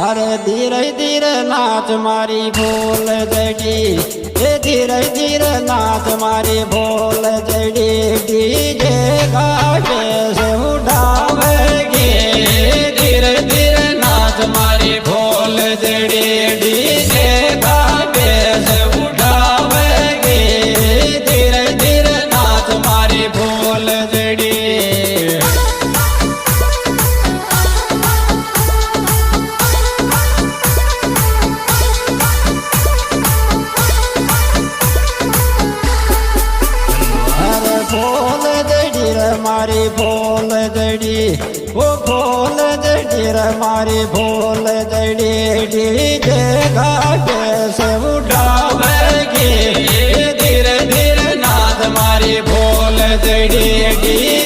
अरे धीरे धीरे नाच मारी भोल जड़ी, ये धीरे धीरे नाच मारी भोल जड़ी। डीजे गावे से उठावेगी, धीरे धीरे नाच मारी भोल जड़ी। डीजे गावे से उठावेगी, धीरे धीरे नाच मारी भोल जड़ी। भोल जड़ी रे मारी भोल जड़ी, वो भोल जड़ी रे मारी भोल जड़ी। डीजे गावे से उठावेगी, धीरे धीरे नाच मारी भोल जड़ी।